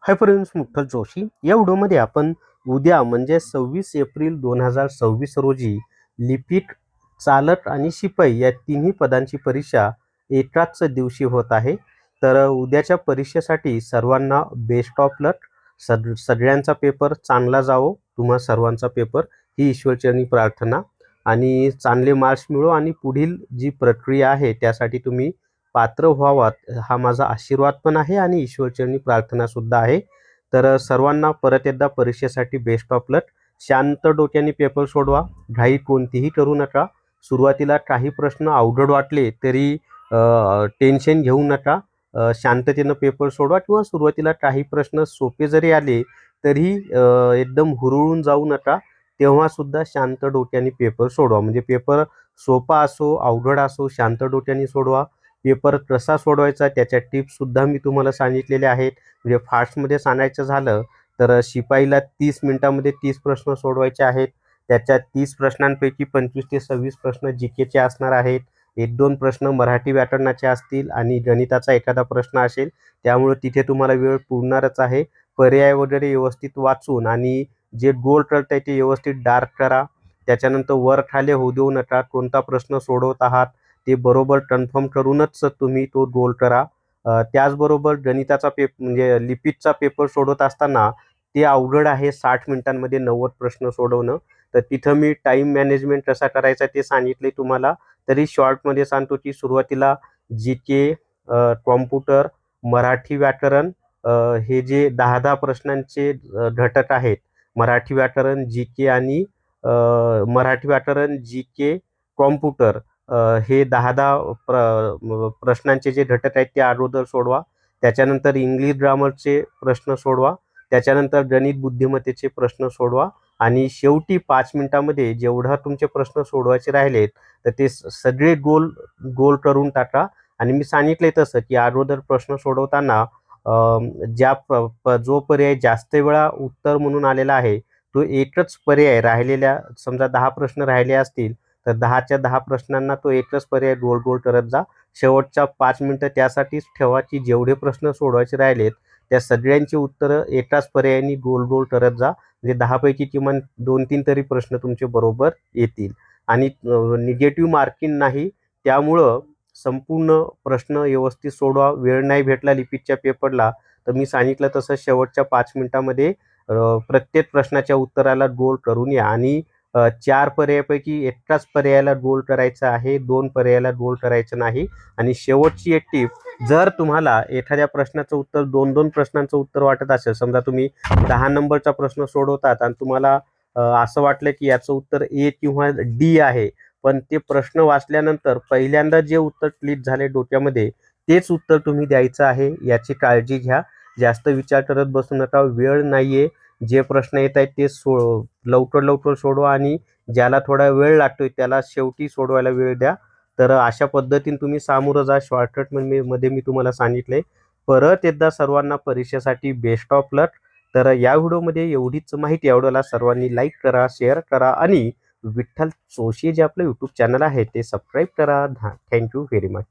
Hi friends, Mukhtar Joshi या व्हिडिओमध्ये आपण उद्या म्हणजे 26 एप्रिल 2026 रोजी लिपिक, चालक आणि शिपाई या तिन्ही पदांची परीक्षा एकाच दिवशी होत आहे. तर उद्याच्या परीक्षेसाठी सर्वांना बेस्ट ऑफ लक. सगळ्यांचा पेपर चांगला जावो, तुम्हा सर्वांचा पेपर ही ईश्वरचरणी प्रार्थना. आणि चांगले मार्क्स मिळो आणि पुढील जी प्रक्रिया आहे त्यासाठी तुम्ही पात्र व्हावात हा माझा आशीर्वाद पण आहे आणि ईश्वरचरणी प्रार्थना सुद्धा आहे. तर सर्वांना परत एकदा परीक्षेसाठी बेस्ट ऑफ लक. शांत डोक्याने पेपर सोडवा, घाई कोणतीही करू नका. सुरुवातीला काही प्रश्न अवघड वाटले तरी टेन्शन घेऊ नका. शांततेनं पेपर सोडवा किंवा सुरुवातीला काही प्रश्न सोपे जरी आले तरी एकदम हुरळून जाऊ नका. तेव्हा सुद्धा शांत डोक्याने पेपर सोडवा. म्हणजे पेपर सोपा असो अवघड असो शांत डोक्याने सोडवा. पेपर कसा सोडवायचा त्याच्या टिप्ससुद्धा मी तुम्हाला सांगितलेल्या आहेत. म्हणजे फास्टमध्ये सांगायचं झालं तर शिपाईला 30 मिनिटामध्ये 30 प्रश्न सोडवायचे आहेत. त्याच्या 30 प्रश्नांपैकी 25 ते 26 प्रश्न जीकेचे असणार आहेत. 1-2 प्रश्न मराठी व्याकरणाचे असतील आणि गणिताचा एखादा प्रश्न असेल. त्यामुळे तिथे तुम्हाला वेळ पुरणारच आहे. पर्याय वगैरे व्यवस्थित वाचून आणि जे गोल करताय ते व्यवस्थित डार्क करा. त्याच्यानंतर वर खाली होऊ देऊ नका. कोणता प्रश्न सोडवत आहात ते बरोबर कन्फर्म करूनच तुम्ही तो गोल करा. त्याचबरोबर गणिताचा म्हणजे लिपिकचा पेपर सोडवत असताना ते अवघड आहे 60 मिनिटांमध्ये 90 प्रश्न सोडवणं. तर तिथं मी टाईम मॅनेजमेंट कसा करायचा ते सांगितले तुम्हाला. तरी शॉर्टमध्ये सांगतो की सुरुवातीला जी-के, कॉम्प्युटर, मराठी व्याकरण, हे जे 10-10 प्रश्नांचे घटक आहेत. मराठी व्याकरण, जी-के आणि मराठी व्याकरण, जी-के, कॉम्प्युटर, हे 10-10 प्रश्नांचे जे घटक आहेत ते अगोदर सोडवा. त्याच्यानंतर इंग्लिश ग्रामरचे प्रश्न सोडवा. त्याच्यानंतर गणित बुद्धिमत्तेचे प्रश्न सोडवा आणि शेवटी 5 मिनिटामध्ये जेवढा तुमचे प्रश्न सोडवायचे राहिलेत तर ते सगळे गोल गोल करून टाका. आणि मी सांगितले तसं की अगोदर प्रश्न सोडवताना जो पर्याय जास्त वेळा उत्तर म्हणून आलेला आहे तो एकच पर्याय राहिलेल्या, समजा 10 प्रश्न राहिले असतील तर 10च्या 10 प्रश्नांना तो एकच पर्याय गोल गोल करत जा. शेवटच्या 5 मिनिटं त्यासाठीच ठेवा की जेवढे प्रश्न सोडवायचे राहिलेत त्या सगळ्यांची उत्तरं एकाच पर्यायाने गोल गोल करत जा. म्हणजे 10 पैकी किमान 2-3 तरी प्रश्न तुमचे बरोबर येतील. आणि निगेटिव्ह मार्किंग नाही. त्यामुळं संपूर्ण प्रश्न व्यवस्थित सोडवा. वेळ नाही भेटला लिपिकच्या पेपरला तर मी सांगितलं तसं शेवटच्या 5 मिनिटामध्ये प्रत्येक प्रश्नाच्या उत्तराला गोल करून या. आणि 4 पर्यायापैकी एकाच पर्यायाला गोल करायचं आहे, 2 पर्यायाला गोल करायचं नाही. आणि शेवटची एक टीप, जर तुम्हाला एखाद्या प्रश्नाचं उत्तर 2-2 प्रश्नांचं उत्तर वाटत असेल, समजा तुम्ही 10 नंबरचा प्रश्न सोडवतात आणि तुम्हाला असं वाटलं की याचं उत्तर ए किंवा डी आहे, पण ते प्रश्न वाचल्यानंतर पहिल्यांदा जे उत्तर क्लिक झाले डोक्यामध्ये तेच उत्तर तुम्ही द्यायचं आहे. याची काळजी घ्या. जास्त विचार करत बसू नका. वेळ नाहीये. जे प्रश्न येत आहेत ते लवकर लवकर सोडवा आणि ज्याला थोडा वेळ लागतोय त्याला शेवटी सोडवायला वेळ द्या. तर अशा पद्धतीने तुम्ही सामोरं जा. शॉर्टकट मध्ये मी तुम्हाला सांगितलंय. परत एकदा सर्वांना परीक्षेसाठी बेस्ट ऑफ लक. तर या व्हिडिओमध्ये एवढीच माहिती. आवडला सर्वांनी लाईक करा, शेअर करा आणि विठ्ठल जोशी जे आपलं यूट्यूब चॅनल आहे ते सबस्क्राईब करा. Thank you very much.